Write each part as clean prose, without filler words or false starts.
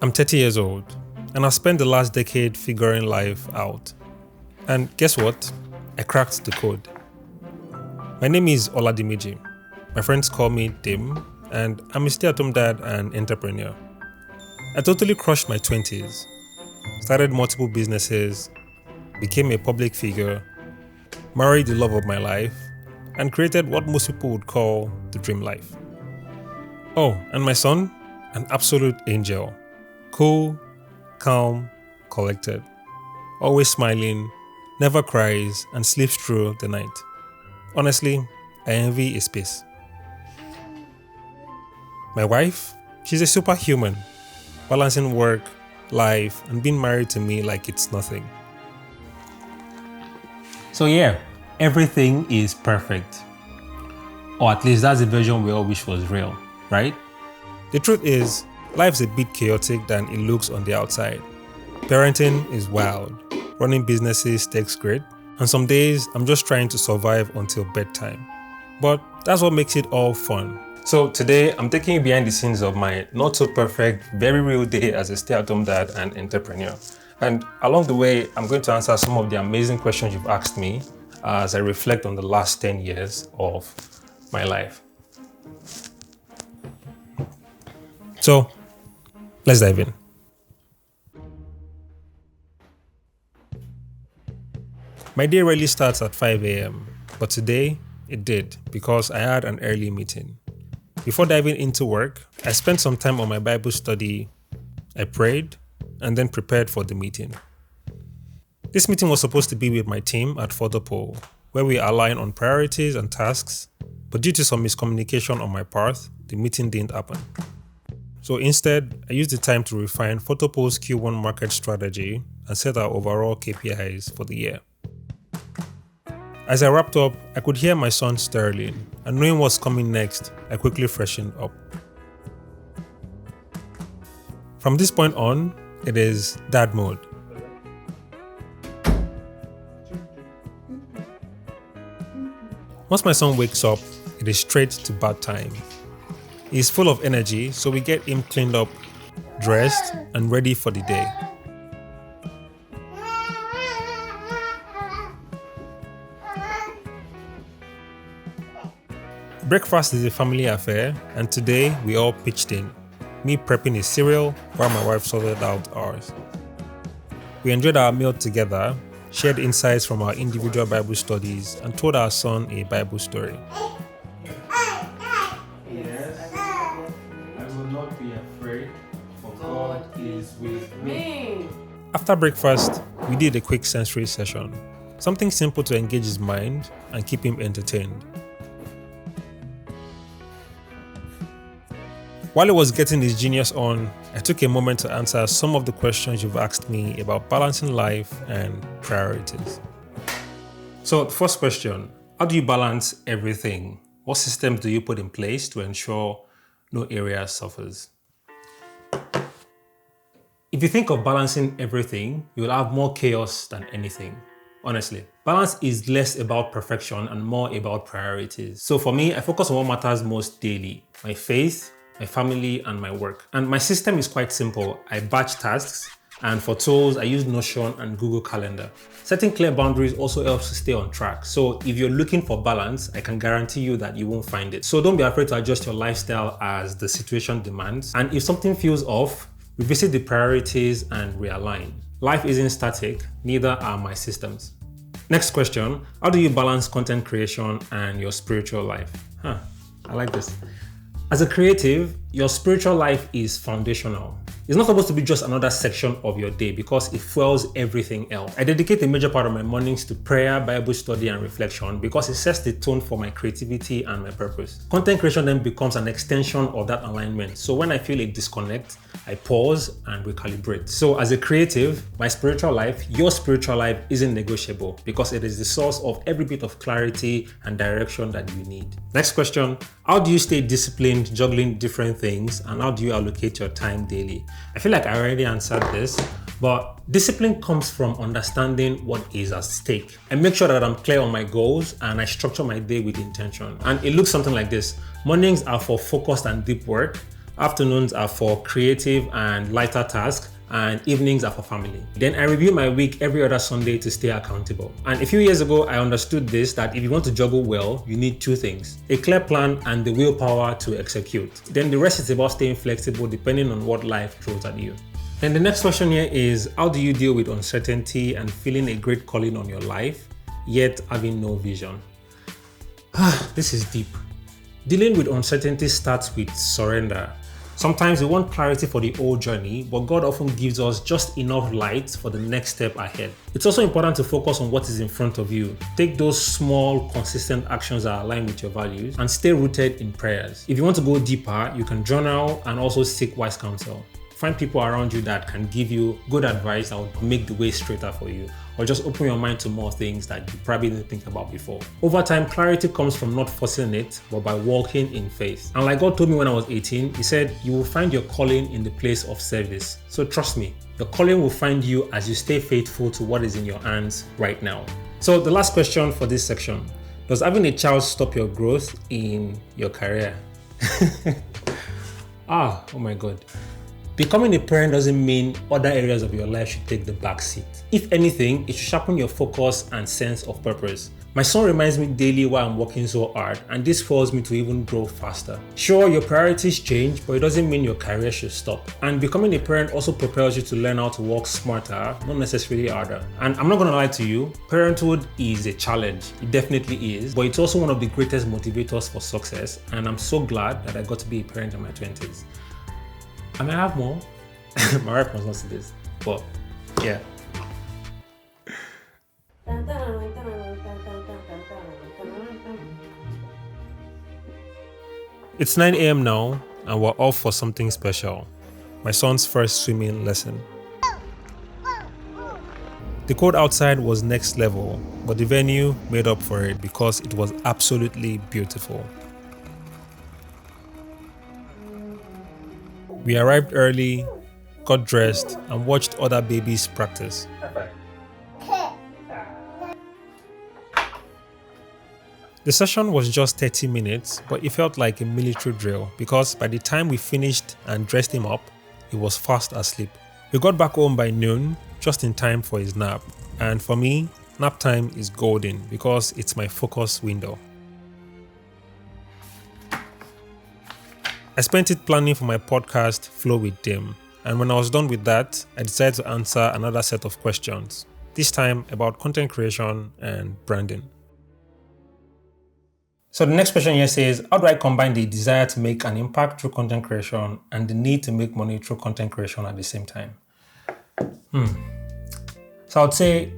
I'm 30 years old, and I spent the last decade figuring life out. And guess what? I cracked the code. My name is Oladimiji. My friends call me Dim, and I'm a stay-at-home dad and entrepreneur. I totally crushed my 20s, started multiple businesses, became a public figure, married the love of my life, and created what most people would call the dream life. Oh, and my son? An absolute angel. Cool, calm, collected. Always smiling, never cries, and sleeps through the night. Honestly, I envy his pace. My wife? She's a superhuman, balancing work, life, and being married to me like it's nothing. So yeah, everything is perfect. Or at least that's the version we all wish was real, right? The truth is, life's a bit chaotic than it looks on the outside. Parenting is wild, running businesses takes grit, and some days I'm just trying to survive until bedtime. But that's what makes it all fun. So today I'm taking you behind the scenes of my not so perfect, very real day as a stay-at-home dad and entrepreneur. And along the way, I'm going to answer some of the amazing questions you've asked me as I reflect on the last 10 years of my life. So let's dive in. My day rarely starts at 5 a.m., but today it did because I had an early meeting. Before diving into work, I spent some time on my Bible study, I prayed, and then prepared for the meeting. This meeting was supposed to be with my team at Photopole, where we align on priorities and tasks, but due to some miscommunication on my part, the meeting didn't happen. So instead, I used the time to refine Photopole's Q1 market strategy and set our overall KPIs for the year. As I wrapped up, I could hear my son Sterling, and knowing what's coming next, I quickly freshened up. From this point on, it is dad mode. Once my son wakes up, it is straight to bath time. He's full of energy, so we get him cleaned up, dressed, and ready for the day. Breakfast is a family affair, and today we all pitched in, me prepping his cereal while my wife sorted out ours. We enjoyed our meal together, shared insights from our individual Bible studies, and told our son a Bible story. Yes, I will not be afraid, for God is with me. After breakfast, we did a quick sensory session, something simple to engage his mind and keep him entertained. While he was getting his genius on, I took a moment to answer some of the questions you've asked me about balancing life and priorities. So the first question, how do you balance everything? What systems do you put in place to ensure no area suffers? If you think of balancing everything, you'll have more chaos than anything. Honestly, balance is less about perfection and more about priorities. So for me, I focus on what matters most daily: my faith, my family, and my work. And my system is quite simple. I batch tasks, and for tools, I use Notion and Google Calendar. Setting clear boundaries also helps to stay on track. So if you're looking for balance, I can guarantee you that you won't find it. So don't be afraid to adjust your lifestyle as the situation demands. And if something feels off, revisit the priorities and realign. Life isn't static, neither are my systems. Next question, how do you balance content creation and your spiritual life? I like this. As a creative, your spiritual life is foundational. It's not supposed to be just another section of your day because it fuels everything else. I dedicate a major part of my mornings to prayer, Bible study, and reflection because it sets the tone for my creativity and my purpose. Content creation then becomes an extension of that alignment. So when I feel a disconnect, I pause and recalibrate. So as a creative, my spiritual life, your spiritual life isn't negotiable because it is the source of every bit of clarity and direction that you need. Next question, how do you stay disciplined juggling different things, and how do you allocate your time daily? I feel like I already answered this, but discipline comes from understanding what is at stake. I make sure that I'm clear on my goals and I structure my day with intention. And it looks something like this. Mornings are for focused and deep work. Afternoons are for creative and lighter tasks, and evenings are for family. Then I review my week every other Sunday to stay accountable. And a few years ago, I understood this, that if you want to juggle well, you need two things: a clear plan and the willpower to execute. Then the rest is about staying flexible depending on what life throws at you. And the next question here is, how do you deal with uncertainty and feeling a great calling on your life, yet having no vision? This is deep. Dealing with uncertainty starts with surrender. Sometimes we want clarity for the whole journey, but God often gives us just enough light for the next step ahead. It's also important to focus on what is in front of you. Take those small, consistent actions that align with your values and stay rooted in prayers. If you want to go deeper, you can journal and also seek wise counsel. Find people around you that can give you good advice that will make the way straighter for you, or just open your mind to more things that you probably didn't think about before. Over time, clarity comes from not forcing it, but by walking in faith. And like God told me when I was 18, He said, you will find your calling in the place of service. So trust me, your calling will find you as you stay faithful to what is in your hands right now. So the last question for this section: does having a child stop your growth in your career? Oh my God. Becoming a parent doesn't mean other areas of your life should take the back seat. If anything, it should sharpen your focus and sense of purpose. My son reminds me daily why I'm working so hard, and this fuels me to even grow faster. Sure, your priorities change, but it doesn't mean your career should stop. And becoming a parent also propels you to learn how to work smarter, not necessarily harder. And I'm not gonna lie to you, parenthood is a challenge. It definitely is, but it's also one of the greatest motivators for success, and I'm so glad that I got to be a parent in my 20s. I may have more. My wife must not see this, but yeah. It's 9 a.m. now, and we're off for something special. My son's first swimming lesson. The cold outside was next level, but the venue made up for it because it was absolutely beautiful. We arrived early, got dressed, and watched other babies practice. The session was just 30 minutes, but it felt like a military drill because by the time we finished and dressed him up, he was fast asleep. We got back home by noon, just in time for his nap. And for me, nap time is golden because it's my focus window. I spent it planning for my podcast, Flow with Dim. And when I was done with that, I decided to answer another set of questions, this time about content creation and branding. So the next question here says, how do I combine the desire to make an impact through content creation and the need to make money through content creation at the same time? So I would say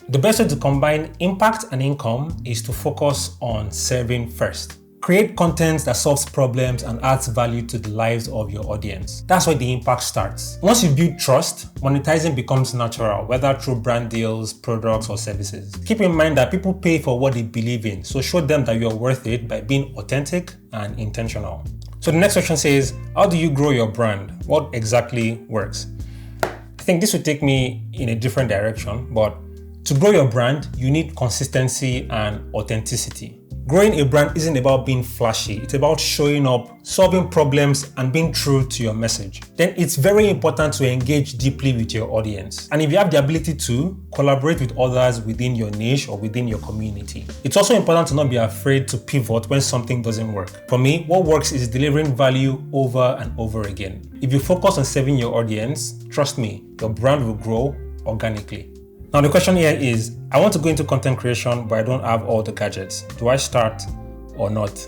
the best way to combine impact and income is to focus on serving first. Create content that solves problems and adds value to the lives of your audience. That's where the impact starts. Once you build trust, monetizing becomes natural, whether through brand deals, products, or services. Keep in mind that people pay for what they believe in, so show them that you're worth it by being authentic and intentional. So the next question says, how do you grow your brand? What exactly works? I think this would take me in a different direction, but to grow your brand, you need consistency and authenticity. Growing a brand isn't about being flashy, it's about showing up, solving problems, and being true to your message. Then it's very important to engage deeply with your audience. And if you have the ability to, collaborate with others within your niche or within your community. It's also important to not be afraid to pivot when something doesn't work. For me, what works is delivering value over and over again. If you focus on serving your audience, trust me, your brand will grow organically. Now the question here is, I want to go into content creation, but I don't have all the gadgets. Do I start or not?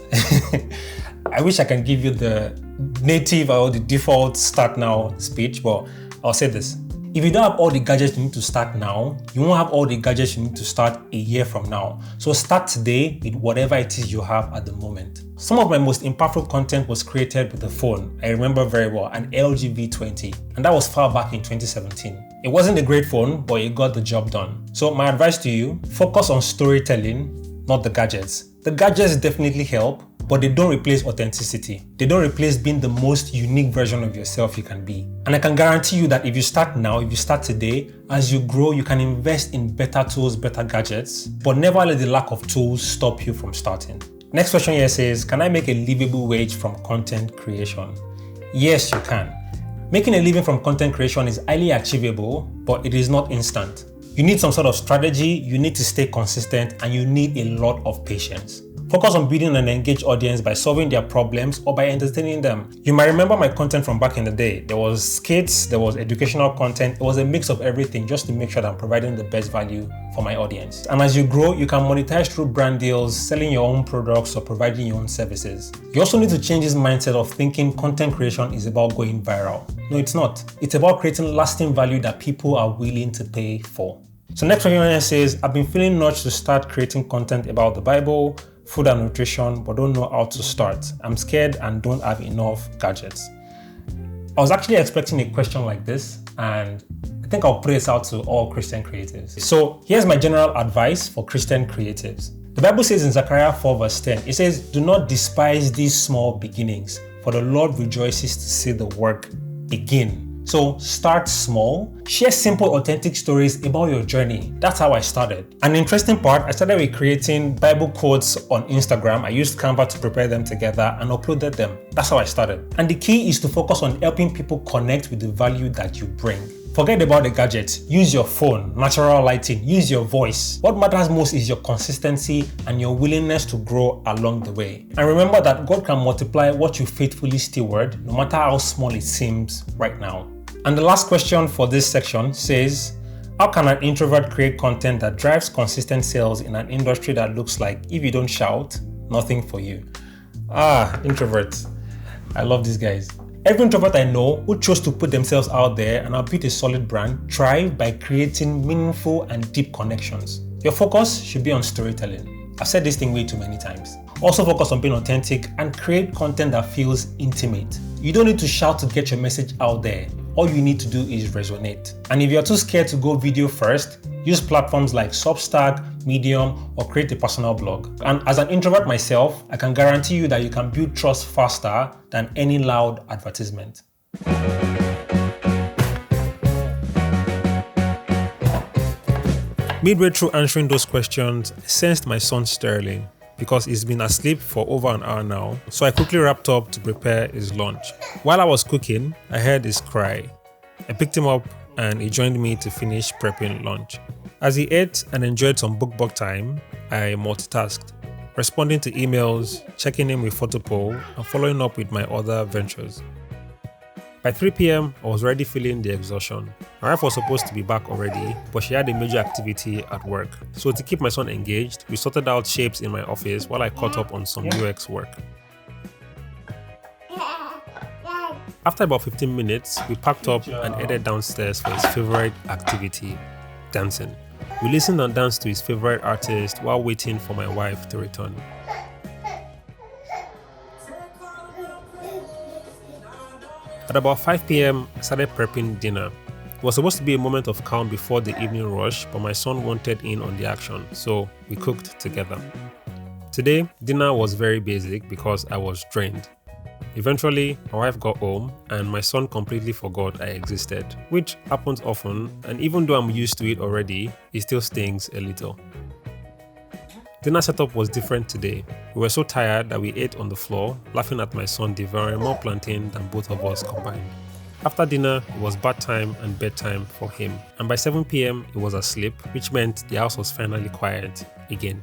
I wish I can give you the native or the default start now speech, but I'll say this. If you don't have all the gadgets you need to start now, you won't have all the gadgets you need to start a year from now. So start today with whatever it is you have at the moment. Some of my most impactful content was created with a phone. I remember very well, an LG V20, and that was far back in 2017. It wasn't a great phone, but it got the job done. So my advice to you, focus on storytelling, not the gadgets. The gadgets definitely help, but they don't replace authenticity. They don't replace being the most unique version of yourself you can be. And I can guarantee you that if you start now, if you start today, as you grow, you can invest in better tools, better gadgets, but never let the lack of tools stop you from starting. Next question here says, can I make a livable wage from content creation? Yes, you can. Making a living from content creation is highly achievable, but it is not instant. You need some sort of strategy, you need to stay consistent, and you need a lot of patience. Focus on building an engaged audience by solving their problems or by entertaining them. You might remember my content from back in the day. There was skits, there was educational content, it was a mix of everything just to make sure that I'm providing the best value for my audience. And as you grow, you can monetize through brand deals, selling your own products or providing your own services. You also need to change this mindset of thinking content creation is about going viral. No, it's not. It's about creating lasting value that people are willing to pay for. So next question says, I've been feeling nudged to start creating content about the Bible, food and nutrition, but don't know how to start. I'm scared and don't have enough gadgets. I was actually expecting a question like this, and I think I'll put this out to all Christian creatives. So here's my general advice for Christian creatives. The Bible says in Zechariah 4 verse 10, it says, do not despise these small beginnings, for the Lord rejoices to see the work begin. So start small, share simple, authentic stories about your journey. That's how I started. An interesting part, I started with creating Bible quotes on Instagram. I used Canva to prepare them together and uploaded them. That's how I started. And the key is to focus on helping people connect with the value that you bring. Forget about the gadgets. Use your phone, natural lighting, use your voice. What matters most is your consistency and your willingness to grow along the way. And remember that God can multiply what you faithfully steward, no matter how small it seems right now. And the last question for this section says, how can an introvert create content that drives consistent sales in an industry that looks like if you don't shout, nothing for you? Introverts. I love these guys. Every introvert I know who chose to put themselves out there and build a solid brand thrive by creating meaningful and deep connections. Your focus should be on storytelling. I've said this thing way too many times. Also focus on being authentic and create content that feels intimate. You don't need to shout to get your message out there. All you need to do is resonate. And if you're too scared to go video first, use platforms like Substack, Medium, or create a personal blog. And as an introvert myself, I can guarantee you that you can build trust faster than any loud advertisement. Midway through answering those questions, I sensed my son Sterling because he's been asleep for over an hour now, so I quickly wrapped up to prepare his lunch. While I was cooking, I heard his cry. I picked him up and he joined me to finish prepping lunch. As he ate and enjoyed some book time, I multitasked, responding to emails, checking in with Photopole, and following up with my other ventures. By 3 p.m, I was already feeling the exhaustion. My wife was supposed to be back already, but she had a major activity at work. So to keep my son engaged, we sorted out shapes in my office while I caught up on some UX work. After about 15 minutes, we packed up and headed downstairs for his favorite activity, dancing. We listened and danced to his favorite artist while waiting for my wife to return. At about 5 p.m, I started prepping dinner. It was supposed to be a moment of calm before the evening rush, but my son wanted in on the action, so we cooked together. Today, dinner was very basic because I was drained. Eventually, my wife got home and my son completely forgot I existed, which happens often, and even though I'm used to it already, it still stings a little. Dinner setup was different today. We were so tired that we ate on the floor, laughing at my son devouring more plantain than both of us combined. After dinner, it was bath time and bedtime for him, and by 7 p.m, he was asleep, which meant the house was finally quiet again.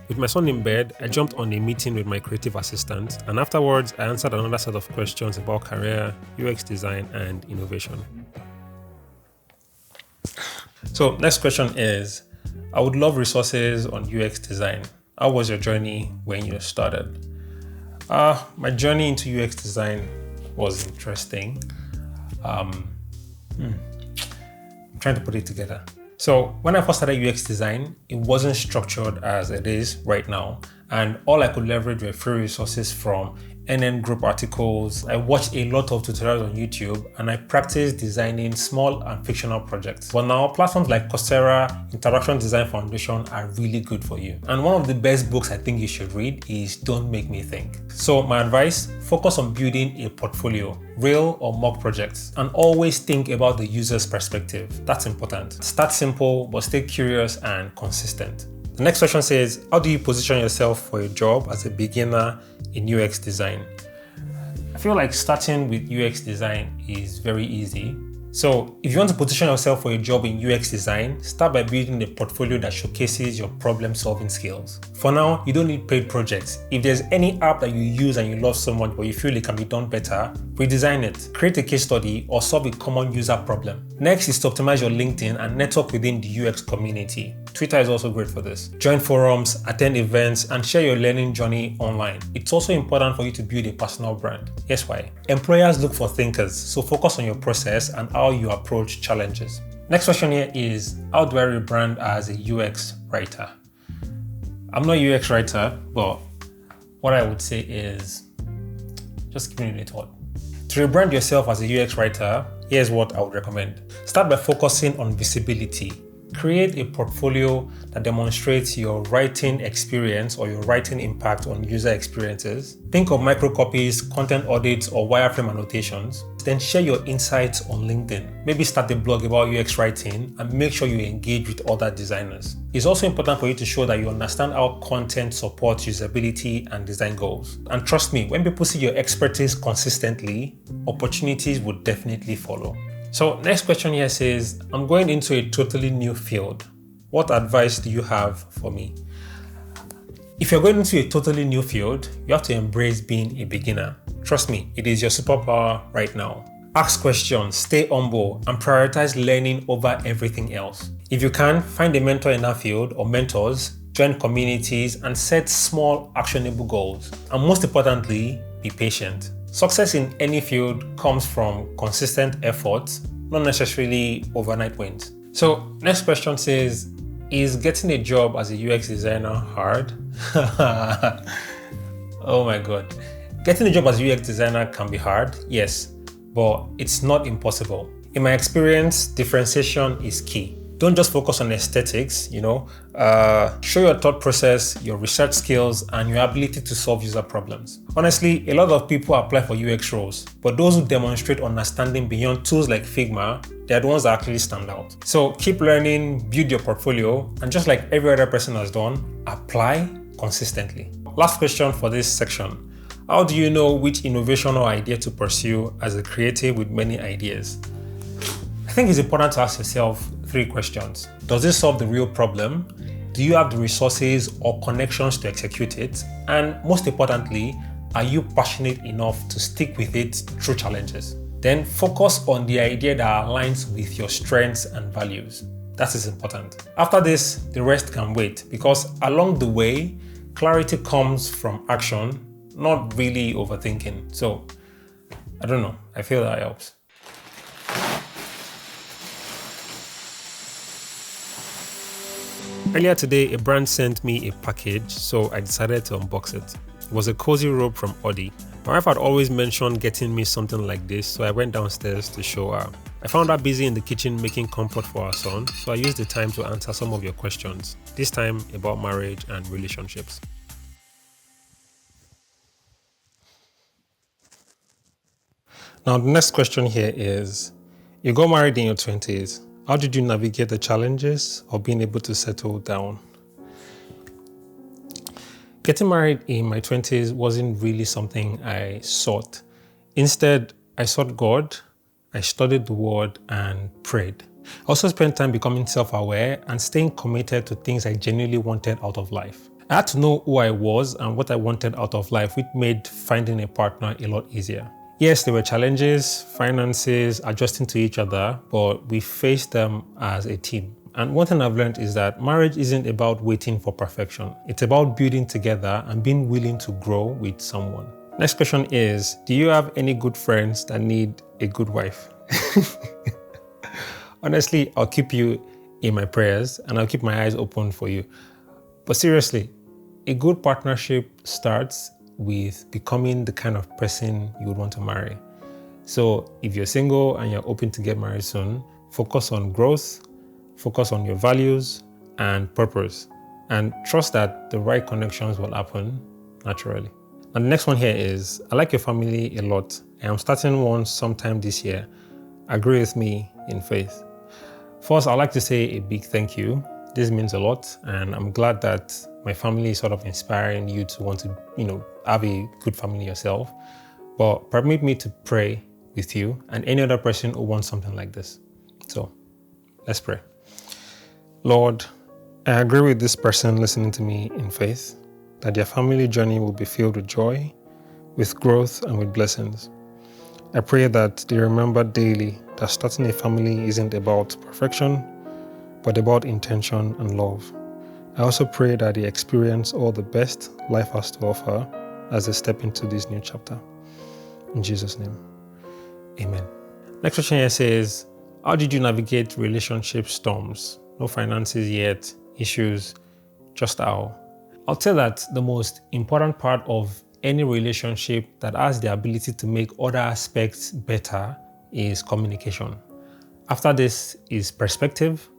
With my son in bed, I jumped on a meeting with my creative assistant, and afterwards, I answered another set of questions about career, UX design, and innovation. So next question is, I would love resources on UX design. How was your journey when you started? My journey into UX design was interesting. I'm trying to put it together. So when I first started UX design, it wasn't structured as it is right now. And all I could leverage were free resources from NN Group articles. I watched a lot of tutorials on YouTube and I practiced designing small and fictional projects. But now platforms like Coursera, Interaction Design Foundation are really good for you. And one of the best books I think you should read is Don't Make Me Think. So my advice, focus on building a portfolio, real or mock projects, and always think about the user's perspective. That's important. Start simple, but stay curious and consistent. The next question says, how do you position yourself for a job as a beginner in UX design? I feel like starting with UX design is very easy. So if you want to position yourself for a job in UX design, start by building a portfolio that showcases your problem-solving skills. For now, you don't need paid projects. If there's any app that you use and you love so much but you feel it can be done better, redesign it, create a case study, or solve a common user problem. Next is to optimize your LinkedIn and network within the UX community. Twitter is also great for this. Join forums, attend events, and share your learning journey online. It's also important for you to build a personal brand. Here's why. Employers look for thinkers, so focus on your process and how you approach challenges. Next question here is, how do I rebrand as a UX writer? I'm not a UX writer, but what I would say is, just give me a thought. To rebrand yourself as a UX writer, here's what I would recommend. Start by focusing on visibility. Create a portfolio that demonstrates your writing experience or your writing impact on user experiences. Think of microcopies, content audits, or wireframe annotations. Then share your insights on LinkedIn. Maybe start a blog about UX writing and make sure you engage with other designers. It's also important for you to show that you understand how content supports usability and design goals. And trust me, when people see your expertise consistently, opportunities will definitely follow. So next question here says, I'm going into a totally new field. What advice do you have for me? If you're going into a totally new field, you have to embrace being a beginner. Trust me, it is your superpower right now. Ask questions, stay humble, and prioritize learning over everything else. If you can, find a mentor in that field or mentors, join communities, and set small, actionable goals. And most importantly, be patient. Success in any field comes from consistent effort, not necessarily overnight wins. So next question says, is getting a job as a UX designer hard? Oh my God. Getting a job as a UX designer can be hard, yes, but it's not impossible. In my experience, differentiation is key. Don't just focus on aesthetics, show your thought process, your research skills, and your ability to solve user problems. Honestly, a lot of people apply for UX roles, but those who demonstrate understanding beyond tools like Figma, they're the ones that actually stand out. So keep learning, build your portfolio, and just like every other person has done, apply consistently. Last question for this section. How do you know which innovation or idea to pursue as a creative with many ideas? I think it's important to ask yourself 3 questions. Does this solve the real problem? Do you have the resources or connections to execute it? And most importantly, are you passionate enough to stick with it through challenges? Then focus on the idea that aligns with your strengths and values. That is important. After this, the rest can wait, because along the way, clarity comes from action, not really overthinking. So, I don't know, I feel that helps. Earlier today, a brand sent me a package, so I decided to unbox it. It was a cozy robe from Audi. My wife had always mentioned getting me something like this, so I went downstairs to show her. I found her busy in the kitchen making comfort for our son, so I used the time to answer some of your questions, this time about marriage and relationships. Now, the next question here is, you got married in your 20s. How did you navigate the challenges of being able to settle down? Getting married in my 20s wasn't really something I sought. Instead, I sought God, I studied the word, and prayed. I also spent time becoming self-aware and staying committed to things I genuinely wanted out of life. I had to know who I was and what I wanted out of life, which made finding a partner a lot easier. Yes, there were challenges, finances, adjusting to each other, but we faced them as a team. And one thing I've learned is that marriage isn't about waiting for perfection. It's about building together and being willing to grow with someone. Next question is, do you have any good friends that need a good wife? Honestly, I'll keep you in my prayers and I'll keep my eyes open for you. But seriously, a good partnership starts with becoming the kind of person you would want to marry. So if you're single and you're open to get married soon, focus on growth, focus on your values and purpose, and trust that the right connections will happen naturally. And the next one here is, I like your family a lot. I am starting one sometime this year. Agree with me in faith. First, I'd like to say a big thank you. This means a lot, and I'm glad that my family is sort of inspiring you to want to, have a good family yourself. But permit me to pray with you and any other person who wants something like this. So let's pray. Lord, I agree with this person listening to me in faith that their family journey will be filled with joy, with growth, and with blessings. I pray that they remember daily that starting a family isn't about perfection, but about intention and love. I also pray that they experience all the best life has to offer as they step into this new chapter. In Jesus' name, amen. Next question here says, how did you navigate relationship storms? No finances yet, issues, just how? I'll tell that the most important part of any relationship that has the ability to make other aspects better is communication. After this is perspective,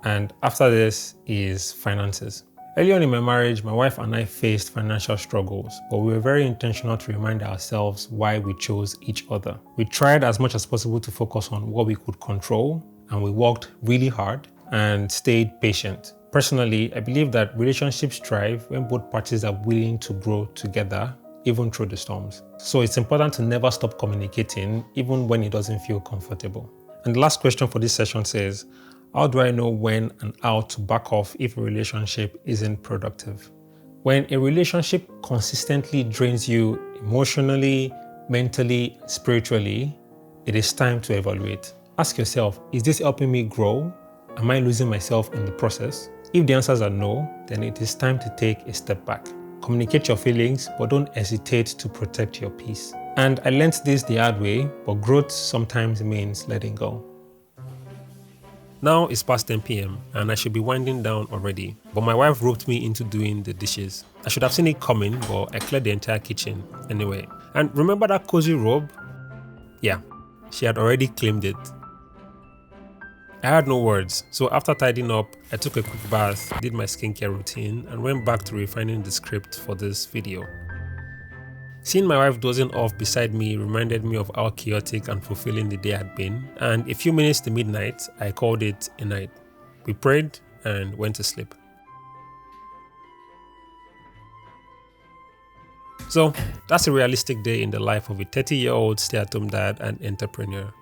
and after this is finances. Early on in my marriage, my wife and I faced financial struggles, but we were very intentional to remind ourselves why we chose each other. We tried as much as possible to focus on what we could control, and we worked really hard and stayed patient. Personally, I believe that relationships thrive when both parties are willing to grow together, even through the storms. So it's important to never stop communicating, even when it doesn't feel comfortable. And the last question for this session says, how do I know when and how to back off if a relationship isn't productive? When a relationship consistently drains you emotionally, mentally, spiritually, it is time to evaluate. Ask yourself, is this helping me grow? Am I losing myself in the process? If the answers are no, then it is time to take a step back. Communicate your feelings, but don't hesitate to protect your peace. And I learned this the hard way, but growth sometimes means letting go. Now it's past 10 p.m. and I should be winding down already, but my wife roped me into doing the dishes. I should have seen it coming, but I cleared the entire kitchen anyway. And remember that cozy robe? Yeah, she had already claimed it. I had no words, so after tidying up, I took a quick bath, did my skincare routine, and went back to refining the script for this video. Seeing my wife dozing off beside me reminded me of how chaotic and fulfilling the day had been, and a few minutes to midnight, I called it a night. We prayed and went to sleep. So, that's a realistic day in the life of a 30-year-old stay-at-home dad and entrepreneur.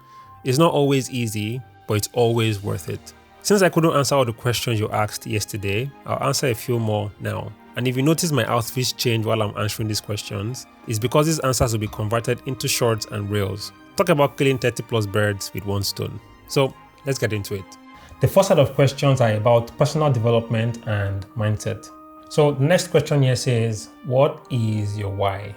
It's not always easy, but it's always worth it. Since I couldn't answer all the questions you asked yesterday, I'll answer a few more now. And if you notice my outfits change while I'm answering these questions, it's because these answers will be converted into shorts and reels. Talk about killing 30 plus birds with one stone. So let's get into it. The first set of questions are about personal development and mindset. So the next question here says, what is your why?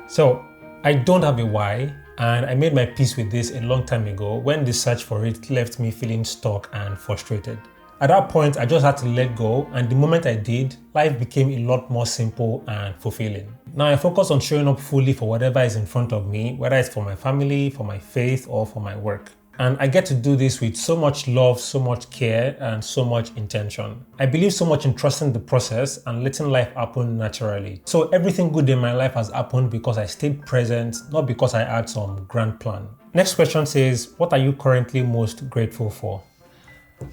So I don't have a why. And I made my peace with this a long time ago when the search for it left me feeling stuck and frustrated. At that point, I just had to let go, and the moment I did, life became a lot more simple and fulfilling. Now I focus on showing up fully for whatever is in front of me, whether it's for my family, for my faith, or for my work. And I get to do this with so much love, so much care, and so much intention. I believe so much in trusting the process and letting life happen naturally. So everything good in my life has happened because I stayed present, not because I had some grand plan. Next question says, what are you currently most grateful for?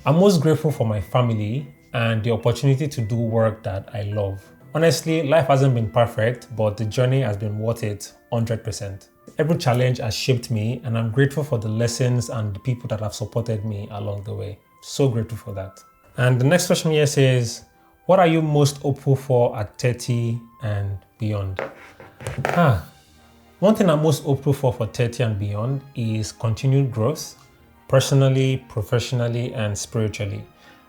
I'm most grateful for my family and the opportunity to do work that I love. Honestly, life hasn't been perfect, but the journey has been worth it 100%. Every challenge has shaped me, and I'm grateful for the lessons and the people that have supported me along the way. So grateful for that. And the next question here says, what are you most hopeful for at 30 and beyond? One thing I'm most hopeful for 30 and beyond is continued growth, personally, professionally, and spiritually.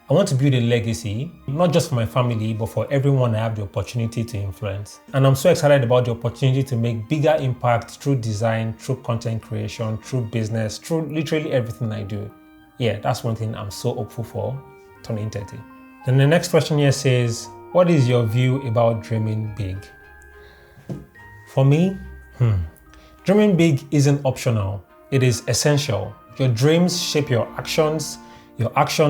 I want to build a legacy, not just for my family, but for everyone I have the opportunity to influence. And I'm so excited about the opportunity to make bigger impact through design, through content creation, through business, through literally everything I do. Yeah, that's one thing I'm so hopeful for, turning 30. Then the next question here says, what is your view about dreaming big? For me, dreaming big isn't optional. It is essential. Your dreams shape your actions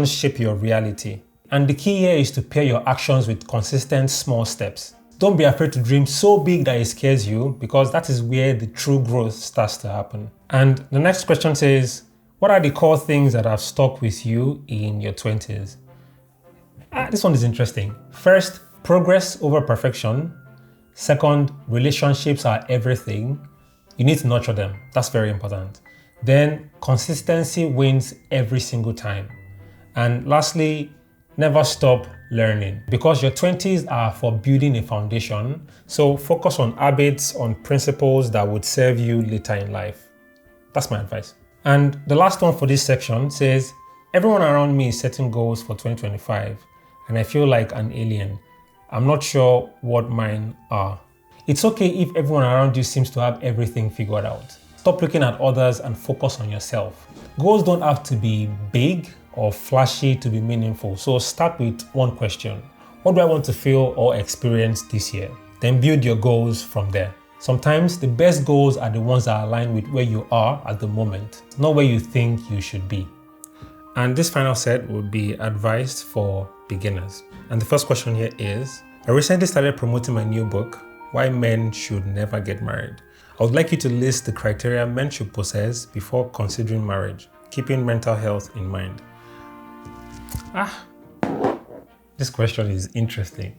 shape your reality. And the key here is to pair your actions with consistent small steps. Don't be afraid to dream so big that it scares you, because that is where the true growth starts to happen. And the next question says, What are the core things that have stuck with you in your 20s? This one is interesting. First, progress over perfection. Second, relationships are everything. You need to nurture them. That's very important. Then, consistency wins every single time. And lastly, never stop learning, because your 20s are for building a foundation. So focus on habits, on principles that would serve you later in life. That's my advice. And the last one for this section says, everyone around me is setting goals for 2025 and I feel like an alien. I'm not sure what mine are. It's okay if everyone around you seems to have everything figured out. Stop looking at others and focus on yourself. Goals don't have to be big or flashy to be meaningful. So start with one question. What do I want to feel or experience this year? Then build your goals from there. Sometimes the best goals are the ones that align with where you are at the moment, not where you think you should be. And this final set would be advice for beginners. And the first question here is, I recently started promoting my new book, Why Men Should Never Get Married. I would like you to list the criteria men should possess before considering marriage, keeping mental health in mind. This question is interesting.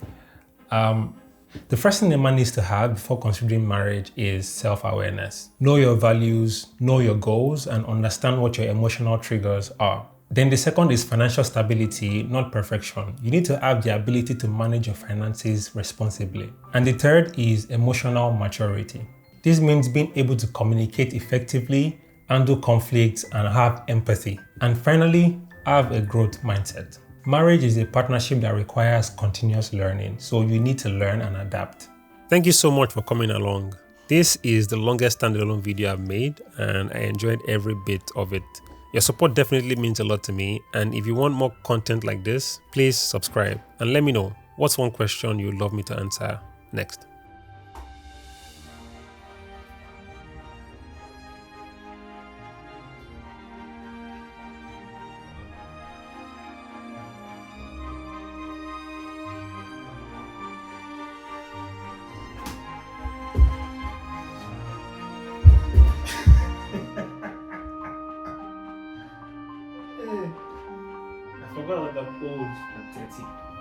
The first thing a man needs to have before considering marriage is self-awareness. Know your values, know your goals, and understand what your emotional triggers are. Then the second is financial stability, not perfection. You need to have the ability to manage your finances responsibly. And the third is emotional maturity. This means being able to communicate effectively, handle conflicts, and have empathy. And finally, have a growth mindset. Marriage is a partnership that requires continuous learning, so you need to learn and adapt. Thank you so much for coming along. This is the longest standalone video I've made, and I enjoyed every bit of it. Your support definitely means a lot to me, and if you want more content like this, please subscribe and let me know what's one question you'd love me to answer next. I forgot that I'm old and 30.